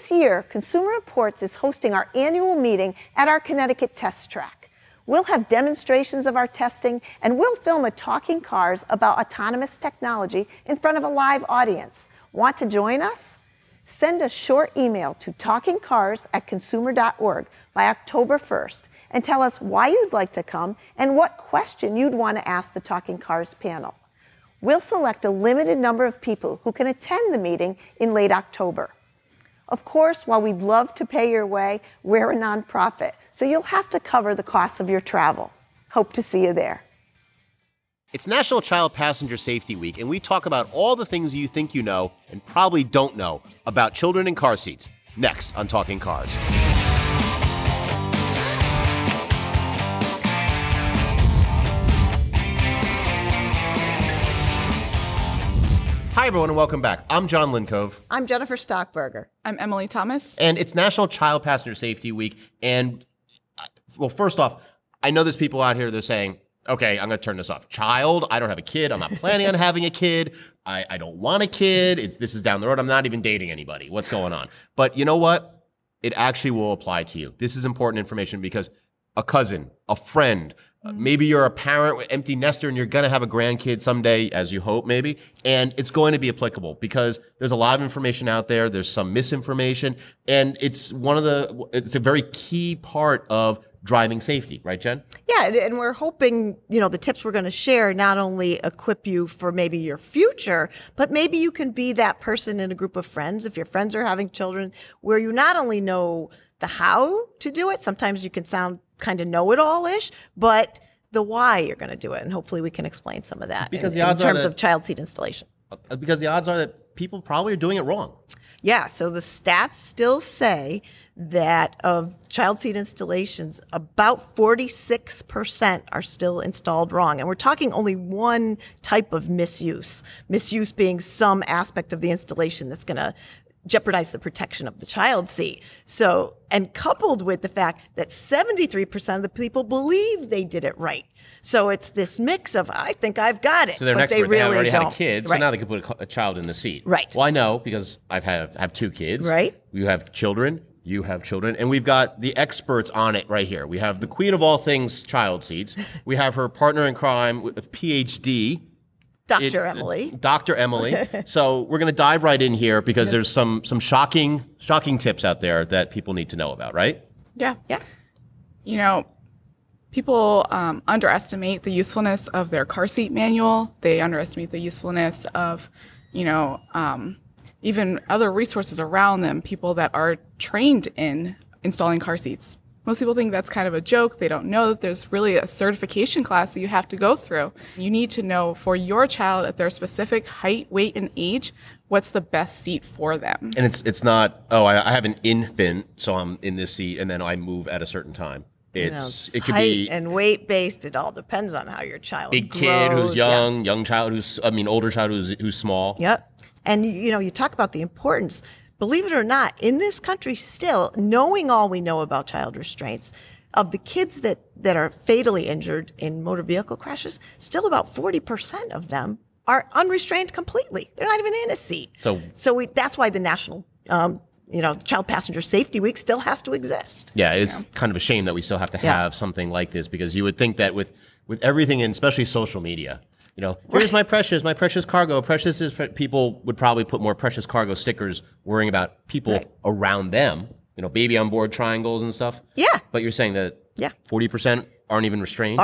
This year, Consumer Reports is hosting our annual meeting at our Connecticut test track. We'll have demonstrations of our testing, and we'll film a Talking Cars about autonomous technology in front of a live audience. Want to join us? Send a short email to talkingcars@consumer.org by October 1st and tell us why you'd like to come and what question you'd want to ask the Talking Cars panel. We'll select a limited number of people who can attend the meeting in late October. Of course, while we'd love to pay your way, we're a nonprofit, so you'll have to cover the costs of your travel. Hope to see you there. It's National Child Passenger Safety Week, and we talk about all the things you think you know and probably don't know about children in car seats. Next on Talking Cars. Hi, everyone, and welcome back. I'm John Lincove. I'm Jennifer Stockberger. I'm Emily Thomas. And it's National Child Passenger Safety Week. And, well, first off, I know there's people out here that are saying, okay, I'm going to turn this off. Child, I don't have a kid. I'm not planning on having a kid. I don't want a kid. This is down the road. I'm not even dating anybody. What's going on? But you know what? It actually will apply to you. This is important information because a cousin, a friend, maybe you're a parent, empty nester, and you're going to have a grandkid someday, as you hope, maybe, and it's going to be applicable because there's a lot of information out there. There's some misinformation, and it's a very key part of driving safety, right, Jen? Yeah, and we're hoping, the tips we're going to share not only equip you for maybe your future, but maybe you can be that person in a group of friends, if your friends are having children, where you not only know the how to do it, sometimes you can sound kind of know-it-all-ish, but the why you're going to do it. And hopefully we can explain some of that in terms of child seat installation. Because the odds are that people probably are doing it wrong. Yeah, so the stats still say that of child seat installations, about 46% are still installed wrong. And we're talking only one type of misuse being some aspect of the installation that's going to jeopardize the protection of the child seat. So, and coupled with the fact that 73% of the people believe they did it right. So it's this mix of, I think I've got it, so they're but they really already don't. Had a kid, so right. now they can put a child in the seat. Right. Well, I know because I have two kids. Right. You have children. You have children. And we've got the experts on it right here. We have the queen of all things child seats. We have her partner in crime with a PhD. Dr. Emily. Dr. Emily. So we're going to dive right in here because there's some shocking tips out there that people need to know about, right? Yeah. People underestimate the usefulness of their car seat manual. They underestimate the usefulness of, even other resources around them, people that are trained in installing car seats. Most people think that's kind of a joke. They don't know that there's really a certification class that you have to go through. You need to know for your child at their specific height, weight, and age, what's the best seat for them. And it's not, I have an infant, so I'm in this seat, and then I move at a certain time. It could height be and weight based. It all depends on how your child big grows. kid who's young, young child older child who's small. Yep. And you talk about the importance. Believe it or not, in this country still, knowing all we know about child restraints, of the kids that are fatally injured in motor vehicle crashes, still about 40% of them are unrestrained completely. They're not even in a seat. So that's why the National Child Passenger Safety Week still has to exist. Yeah, it's kind of a shame that we still have to have something like this because you would think that with everything, and especially social media, here's my precious cargo. People would probably put more precious cargo stickers worrying about people around them, baby on board triangles and stuff. Yeah. But you're saying that 40% aren't even restrained?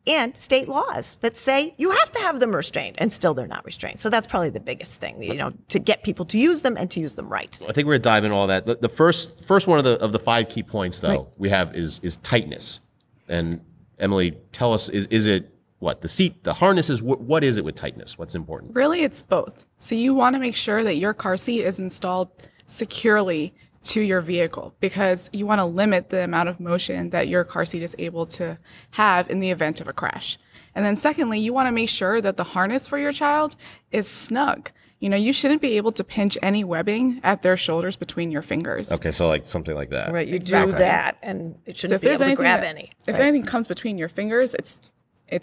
And state laws that say you have to have them restrained, and still they're not restrained. So that's probably the biggest thing, to get people to use them and to use them right. I think we're going to dive into all that. The first one of the 5 key points, though, we have is tightness. And Emily, tell us, is it what? The seat, the harness is, what is it with tightness? What's important? Really, it's both. So you want to make sure that your car seat is installed securely to your vehicle because you want to limit the amount of motion that your car seat is able to have in the event of a crash. And then secondly, you want to make sure that the harness for your child is snug. You shouldn't be able to pinch any webbing at their shoulders between your fingers. Okay, so like something like that. Right, you do that, and it shouldn't be able to grab any. If anything comes between your fingers, it's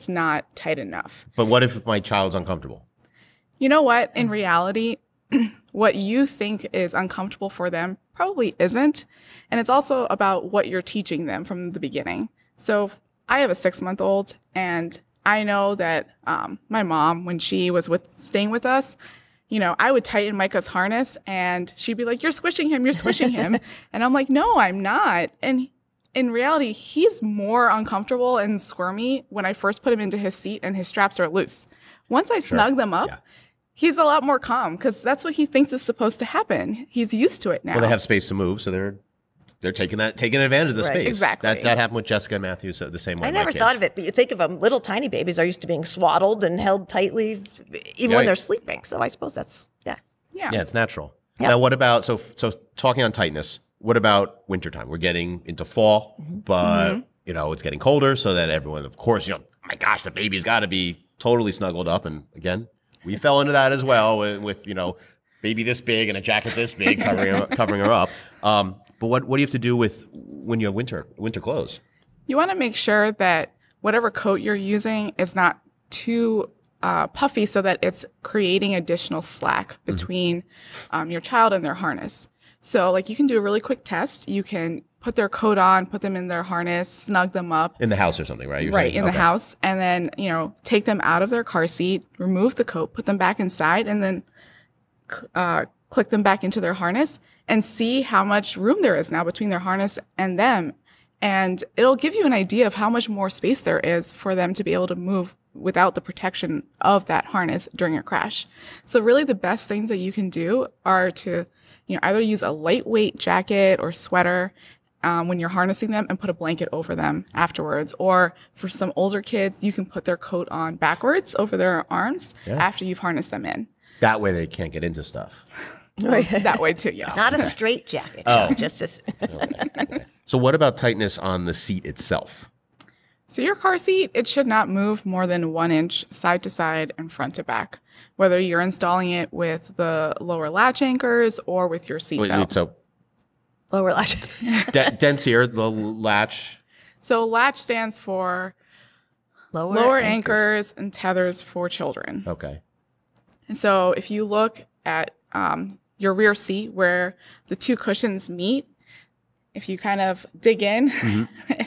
not tight enough. But what if my child's uncomfortable? You know what? In reality, what you think is uncomfortable for them probably isn't. And it's also about what you're teaching them from the beginning. So I have a 6-month-old, and I know that my mom, when she was staying with us, I would tighten Micah's harness and she'd be like, you're squishing him, you're squishing him. And I'm like, no, I'm not. And in reality, he's more uncomfortable and squirmy when I first put him into his seat and his straps are loose. Once I snug them up, he's a lot more calm because that's what he thinks is supposed to happen. He's used to it now. Well, they have space to move, so they're taking advantage of the space. Exactly. That happened with Jessica and Matthew the same way. I never thought of it, but you think of them, little tiny babies are used to being swaddled and held tightly even when they're sleeping. So I suppose that's, Yeah, it's natural. Yeah. Now, what about, so talking on tightness, what about wintertime? We're getting into fall, but, it's getting colder, so that everyone, of course, oh my gosh, the baby's got to be totally snuggled up. And again, we fell into that as well with baby this big and a jacket this big covering her up. But what do you have to do when you have winter clothes? You want to make sure that whatever coat you're using is not too puffy so that it's creating additional slack between your child and their harness. So you can do a really quick test. You can put their coat on, put them in their harness, snug them up. In the house or something, right? Right, in the house. And then, take them out of their car seat, remove the coat, put them back inside, and then click them back into their harness and see how much room there is now between their harness and them. And it'll give you an idea of how much more space there is for them to be able to move without the protection of that harness during a crash. So really the best things that you can do are to either use a lightweight jacket or sweater when you're harnessing them and put a blanket over them afterwards. Or for some older kids, you can put their coat on backwards over their arms after you've harnessed them in. That way they can't get into stuff. That way too, yes. not a straight jacket, just as. Okay. So what about tightness on the seat itself? So your car seat, it should not move more than 1 inch side to side and front to back, whether you're installing it with the lower latch anchors or with your seat belt. So Lower latch. dense here, the latch. So latch stands for lower anchors and tethers for children. Okay. And so if you look at your rear seat where the two cushions meet, if you kind of dig in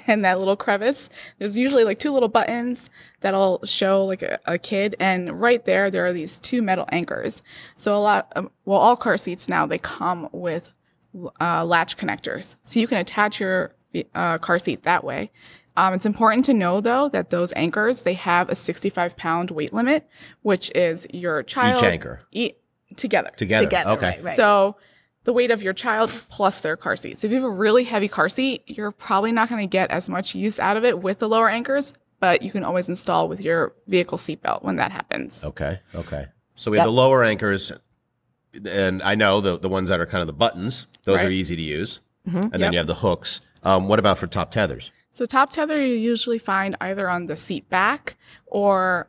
in that little crevice, there's usually 2 little buttons that'll show a kid. And right there are these 2 metal anchors. So all car seats now, they come with latch connectors. So you can attach your car seat that way. It's important to know, though, that those anchors, they have a 65-pound weight limit, which is your child. Each anchor? Together. Okay. Right. So the weight of your child plus their car seat. So if you have a really heavy car seat, you're probably not going to get as much use out of it with the lower anchors, but you can always install with your vehicle seatbelt when that happens. Okay. So we have the lower anchors, and I know the ones that are kind of the buttons. Those are easy to use. And then you have the hooks. What about for top tethers? So top tether you usually find either on the seat back or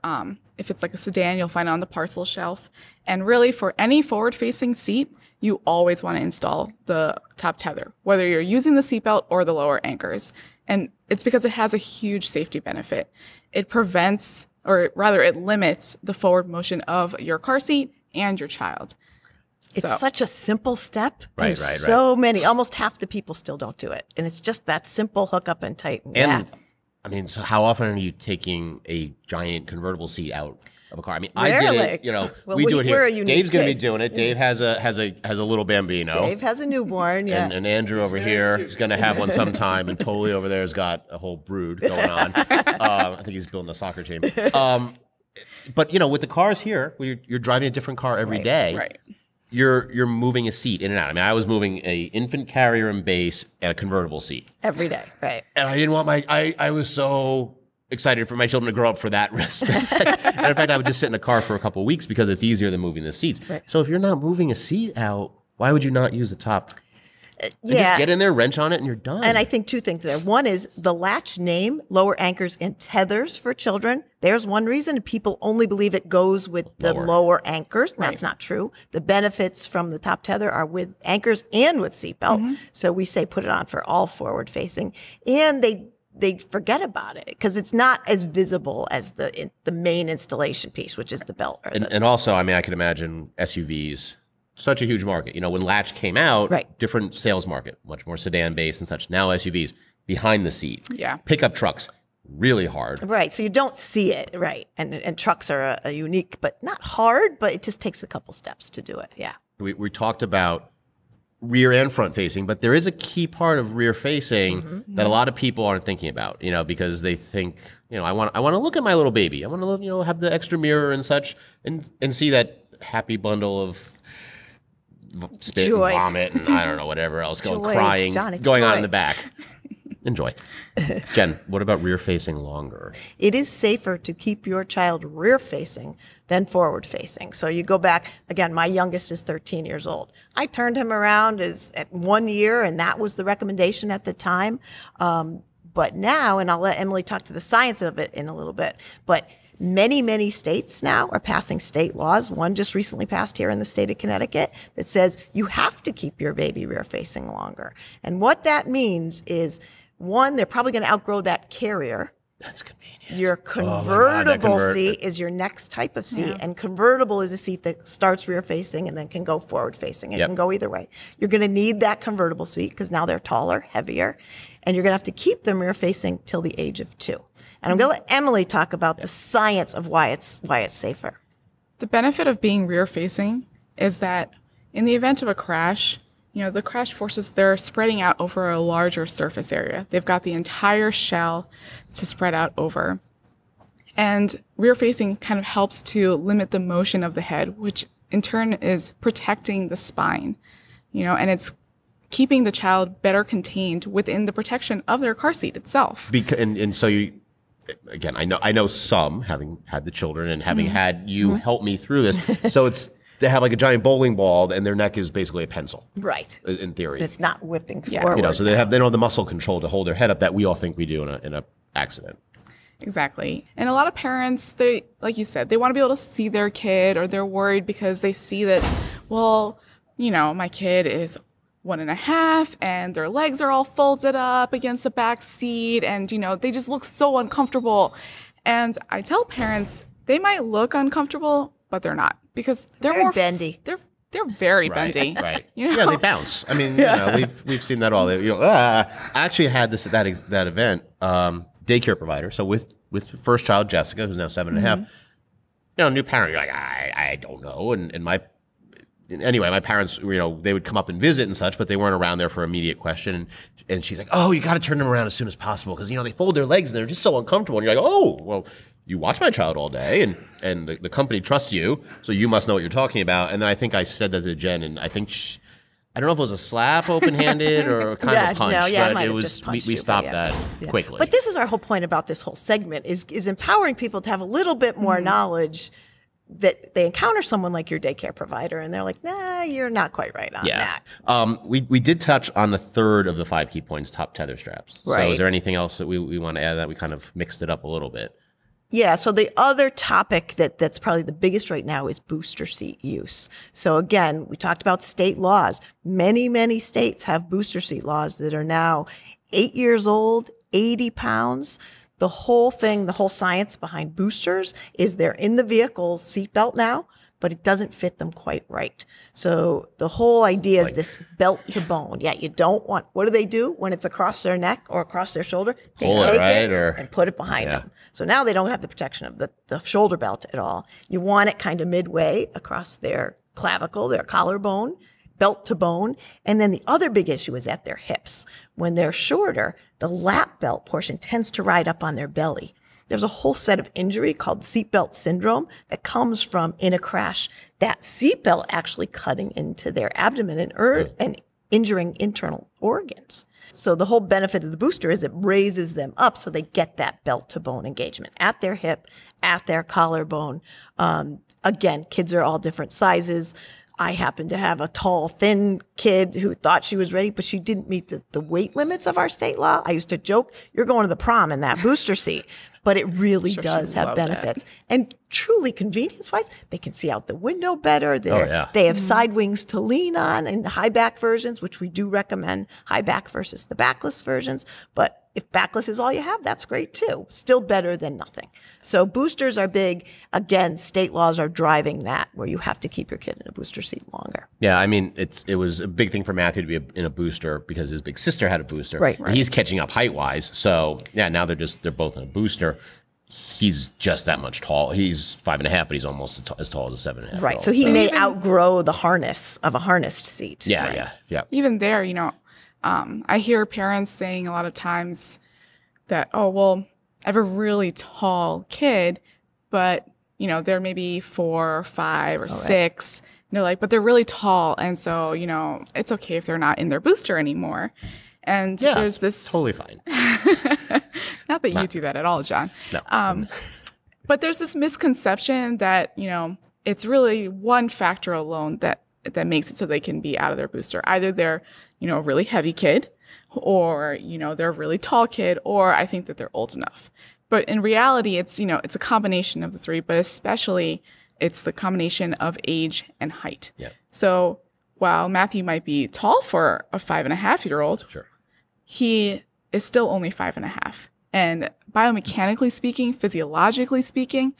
if it's a sedan, you'll find it on the parcel shelf. And really for any forward-facing seat, you always want to install the top tether, whether you're using the seatbelt or the lower anchors. And it's because it has a huge safety benefit. It prevents, or rather it limits the forward motion of your car seat and your child. It's such a simple step. Right. So many, almost half the people still don't do it. And it's just that simple hook up and tighten. And I mean, so how often are you taking a giant convertible seat out of a car? I mean, Rarely. I did it. Well, we do it we're here. a unique Dave's going to be case. doing it. Dave has a little Bambino. Dave has a newborn, And Andrew over here is going to have one sometime, and Tolly over there has got a whole brood going on. I think he's building a soccer team. But with the cars here, where you're driving a different car every day. Right. You're moving a seat in and out. I mean, I was moving a infant carrier and base and a convertible seat every day, right? and I didn't want I was so excited for my children to grow up for that risk. And in fact, I would just sit in a car for a couple of weeks because it's easier than moving the seats. Right. So if you're not moving a seat out, why would you not use the top? Yeah. Just get in there, wrench on it, and you're done. And I think 2 things there. One is the latch name, lower anchors and tethers for children. There's one reason people only believe it goes with the lower anchors. That's not true. The benefits from the top tether are with anchors and with seatbelt. So we say put it on for all forward facing. And they forget about it because it's not as visible as the main installation piece, which is the belt. And also, I mean, I can imagine SUVs such a huge market. You know, when Latch came out, Right. different sales market, much more sedan based and such. Now SUVs, behind the seat. Yeah. Pickup trucks, really hard. Right. So you don't see it. Right. And trucks are a unique, but not hard, but it just takes a couple steps to do it. Yeah. We talked about rear and front facing, but there is a key part of rear facing that a lot of people aren't thinking about, you know, because they think, you know, I want to look at my little baby. I want to, you know, have the extra mirror and such and see that happy bundle of spit Joy. and vomit and I don't know, whatever else, Joy. crying, John, it's going on joy. in the back. Enjoy. Jen, what about rear facing longer? It is safer to keep your child rear facing than forward facing. So you go back, again, my youngest is 13 years old. I turned him around at 1 year, and that was the recommendation at the time. But now, and I'll let Emily talk to the science of it in a little bit, but many states now are passing state laws. One just recently passed here in the state of Connecticut that says you have to keep your baby rear facing longer. And what that means is, one, they're probably going to outgrow that carrier. That's convenient. Your that convertible convert- seat is your next type of seat, and convertible is a seat that starts rear facing and then can go forward facing. It Yep. can go either way. You're going to need that convertible seat because now they're taller, heavier, and you're going to have to keep them rear facing till the age of 2. And I'm going to let Emily talk about the science of why it's safer. The benefit of being rear facing is that in the event of a crash, you know, the crash forces, they're spreading out over a larger surface area. They've got the entire shell to spread out over. And rear facing kind of helps to limit the motion of the head, which in turn is protecting the spine, you know, and it's keeping the child better contained within the protection of their car seat itself. And so you, again, I know some, having had the children and having had you help me through this. So they have like a giant bowling ball and their neck is basically a pencil. Right. In theory. It's not whipping Yeah. forward. You know, so they don't have the muscle control to hold their head up that we all think we do in a accident. Exactly. And a lot of parents, they, like you said, they want to be able to see their kid, or they're worried because they see that, well, you know, my kid is 1.5 and their legs are all folded up against the back seat and, you know, they just look so uncomfortable. And I tell parents they might look uncomfortable, but they're not, because they're very more bendy. They're very bendy. Right. You know? Yeah, they bounce. I mean, you know, we've seen that all. You know, I actually had that event, daycare provider. So with first child, Jessica, who's now 7.5, you know, new parent, you're like, I don't know. And my parents, you know, they would come up and visit and such, but they weren't around there for immediate question. And she's like, oh, you got to turn them around as soon as possible because, you know, they fold their legs and they're just so uncomfortable. And you're like, oh, well, you watch my child all day and the company trusts you, so you must know what you're talking about. And then I think I said that to Jen, and I think I don't know if it was a slap open-handed or kind of a punch, I but might it have was just punched we you, stopped but that quickly. But this is our whole point about this whole segment is empowering people to have a little bit more knowledge that they encounter someone like your daycare provider and they're like, nah, you're not quite right on that. We did touch on the third of the 5 key points, top tether straps. So Right. is there anything else that we want to add that we kind of mixed it up a little bit? Yeah, so the other topic that's probably the biggest right now is booster seat use. So again, we talked about state laws. Many states have booster seat laws that are now 8 years old, 80 pounds. The whole thing, the whole science behind boosters is they're in the vehicle seatbelt now, but it doesn't fit them quite right. So the whole idea is this belt to bone. Yeah, you don't want, what do when it's across their neck or across their shoulder? They Pull it, take right, or- and put it behind Yeah. them. So now they don't have the protection of the shoulder belt at all. You want it kind of midway across their clavicle, their collarbone, belt to bone. And then the other big issue is at their hips. When they're shorter, the lap belt portion tends to ride up on their belly. There's a whole set of injury called seatbelt syndrome that comes from, in a crash, that seatbelt actually cutting into their abdomen and injuring internal organs. So the whole benefit of the booster is it raises them up so they get that belt to bone engagement at their hip, at their collarbone. Again, kids are all different sizes. I happen to have a tall, thin kid who thought she was ready, but she didn't meet the weight limits of our state law. I used to joke, you're going to the prom in that booster seat. But it really Sure, does she have loved it. benefits. And truly convenience-wise, they can see out the window better. yeah. They have side wings to lean on in high back versions, which we do recommend high back versus the backless versions. But if backless is all you have, that's great too. Still better than nothing. So boosters are big. Again, state laws are driving that, where you have to keep your kid in a booster seat longer. Yeah, I mean, it was a big thing for Matthew to be in a booster because his big sister had a booster. Right. And he's catching up height-wise. So, yeah, now they're both in a booster. He's just that much tall. He's 5.5, but he's almost as tall as a 7.5. Right. So he may outgrow the harness of a harnessed seat. Yeah, yeah. Even there, I hear parents saying a lot of times that, oh, well, I have a really tall kid, but, they're maybe 4 or 5 or 6. And they're like, but they're really tall. And so, it's okay if they're not in their booster anymore. And there's this totally fine. Not that you do that at all, John. No. But there's this misconception that, it's really one factor alone that makes it so they can be out of their booster. Either they're, a really heavy kid, or, they're a really tall kid, or I think that they're old enough. But in reality, it's, it's a combination of the three, but especially it's the combination of age and height. Yeah. So while Matthew might be tall for a 5.5-year-old, Sure. he is still only 5.5. And biomechanically speaking, physiologically speaking,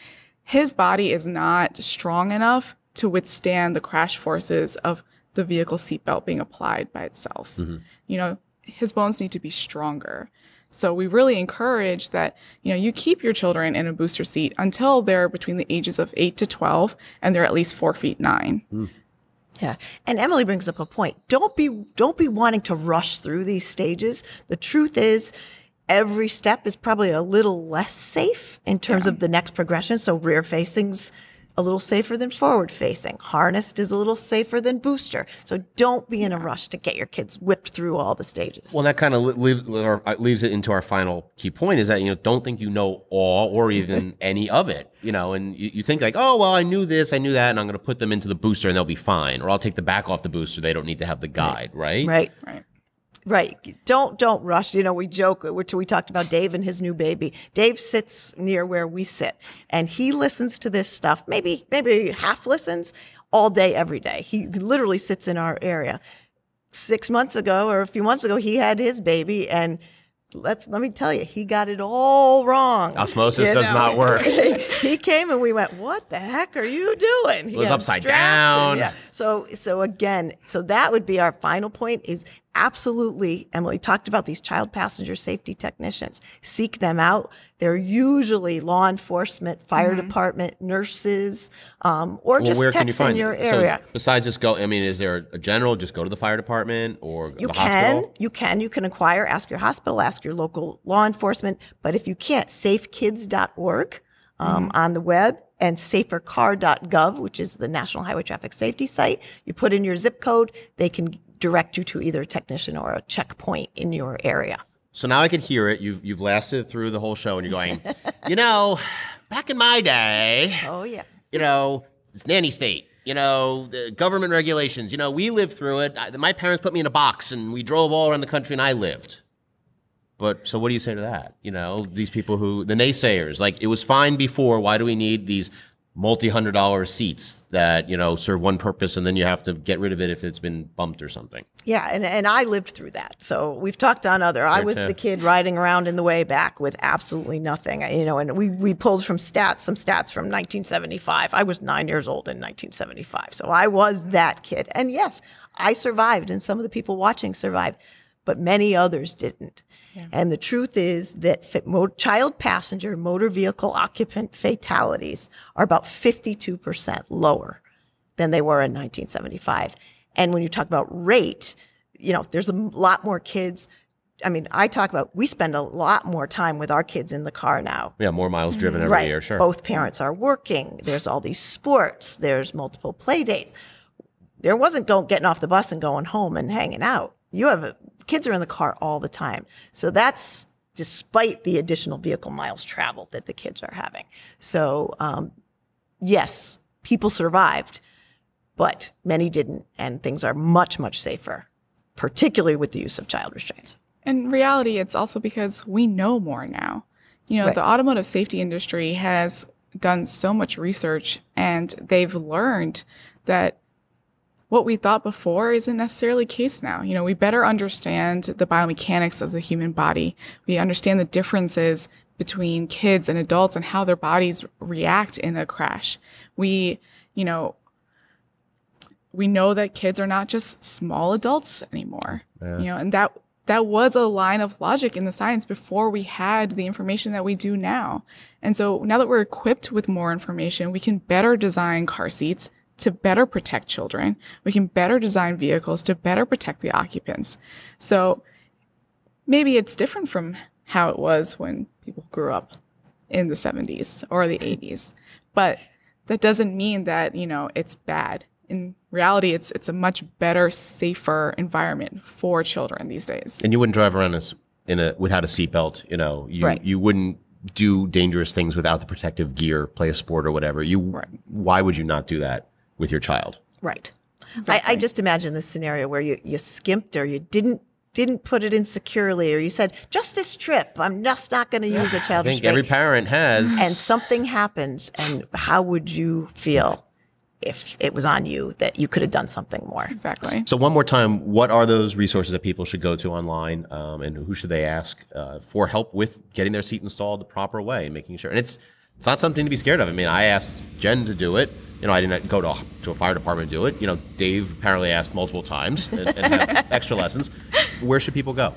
his body is not strong enough to withstand the crash forces of the vehicle seatbelt being applied by itself. Mm-hmm. His bones need to be stronger. So we really encourage that, you keep your children in a booster seat until they're between the ages of 8 to 12 and they're at least 4 feet 9. Mm. Yeah. And Emily brings up a point. Don't be wanting to rush through these stages. The truth is, every step is probably a little less safe in terms of the next progression. So rear facing's a little safer than forward facing. Harnessed is a little safer than booster. So don't be in a rush to get your kids whipped through all the stages. Well, that kind of leaves it into our final key point is that, don't think you know all or even any of it, and you think like, oh, well, I knew this, I knew that, and I'm going to put them into the booster and they'll be fine. Or I'll take the back off the booster. They don't need to have the guide, right? Right. Don't rush. We joke, which we talked about Dave and his new baby. Dave sits near where we sit and he listens to this stuff, maybe half listens all day, every day. He literally sits in our area. 6 months ago or a few months ago, he had his baby and let me tell you, he got it all wrong. Osmosis does not work. He came and we went, what the heck are you doing? It was upside down. So again, that would be our final point is absolutely, Emily talked about these child passenger safety technicians. Seek them out. They're usually law enforcement, fire department, nurses, or just techs in your area. So besides just is there a general, just go to the fire department or the hospital? You can inquire, ask your hospital, ask your local law enforcement. But if you can't, safekids.org on the web and safercar.gov, which is the National Highway Traffic Safety site. You put in your zip code, they can direct you to either a technician or a checkpoint in your area. So now I can hear it. You've lasted through the whole show and you're going, back in my day. Oh, yeah. It's nanny state, the government regulations, we lived through it. My parents put me in a box and we drove all around the country and I lived. But so what do you say to that? These people the naysayers, like it was fine before. Why do we need these multi-$100 seats that, serve one purpose and then you have to get rid of it if it's been bumped or something? Yeah, and I lived through that. So we've talked on I was the kid riding around in the way back with absolutely nothing, and we pulled some stats from 1975. I was 9 years old in 1975. So I was that kid. And yes, I survived and some of the people watching survived, but many others didn't. Yeah. And the truth is that child passenger motor vehicle occupant fatalities are about 52% lower than they were in 1975. And when you talk about rate, there's a lot more kids. I talk about we spend a lot more time with our kids in the car now. Yeah, more miles driven every year, sure. Both parents are working. There's all these sports. There's multiple play dates. There wasn't getting off the bus and going home and hanging out. Kids are in the car all the time. So that's despite the additional vehicle miles traveled that the kids are having. So yes, people survived, but many didn't. And things are much, much safer, particularly with the use of child restraints. In reality, it's also because we know more now. The automotive safety industry has done so much research and they've learned that what we thought before isn't necessarily the case now. You know, we better understand the biomechanics of the human body. We understand the differences between kids and adults and how their bodies react in a crash. We know that kids are not just small adults anymore. Yeah. You know, and that was a line of logic in the science before we had the information that we do now. And so now that we're equipped with more information, we can better design car seats to better protect children. We can better design vehicles to better protect the occupants. So maybe it's different from how it was when people grew up in the 70s or the 80s. But that doesn't mean that, you know, it's bad. In reality, it's a much better, safer environment for children these days. And you wouldn't drive around without a seatbelt. You know, you wouldn't do dangerous things without the protective gear, play a sport or whatever. Why would you not do that with your child? Right. Exactly. I just imagine this scenario where you skimped or you didn't put it in securely, or you said, just this trip, I'm just not going to use a child I think restraint. every parent has. And something happens, and how would you feel if it was on you that you could have done something more? Exactly. So one more time, what are those resources that people should go to online, and who should they ask for help with getting their seat installed the proper way and making sure? And it's not something to be scared of. I mean, I asked Jen to do it. You know, I didn't go to a fire department to do it. You know, Dave apparently asked multiple times and had extra lessons. Where should people go?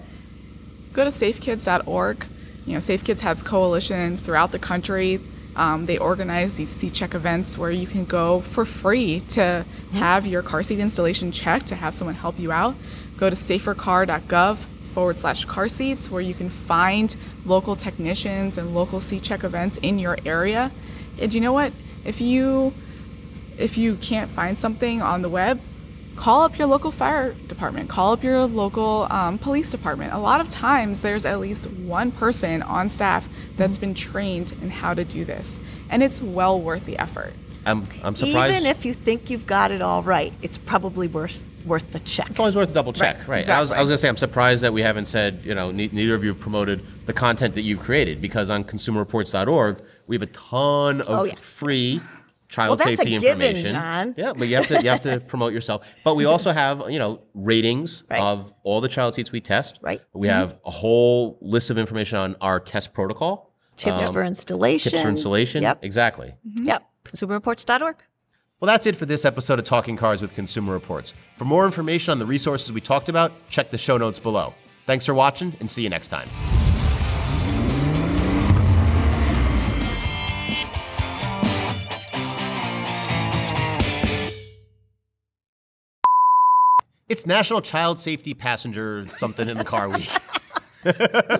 Go to safekids.org. You know, Safe Kids has coalitions throughout the country. They organize these seat check events where you can go for free to have your car seat installation checked, to have someone help you out. Go to safercar.gov/car seats, where you can find local technicians and local seat check events in your area. And you know what? If you can't find something on the web, call up your local fire department, call up your local police department. A lot of times there's at least one person on staff that's been trained in how to do this, and it's well worth the effort. I'm surprised. Even if you think you've got it all right, it's probably worth the check. It's always worth a double check, right? Exactly. I was going to say, I'm surprised that we haven't said, you know, neither of you have promoted the content that you've created, because on consumerreports.org, we have a ton of free child that's safety a given, information. John. Yeah, but you have to promote yourself. But we also have, you know, ratings of all the child seats we test. Right. We have a whole list of information on our test protocol. Tips for installation. Tips for installation. Yep. Exactly. Yep. Consumerreports.org. Well, that's it for this episode of Talking Cars with Consumer Reports. For more information on the resources we talked about, check the show notes below. Thanks for watching, and see you next time. It's National Child Safety Passenger something in the car week.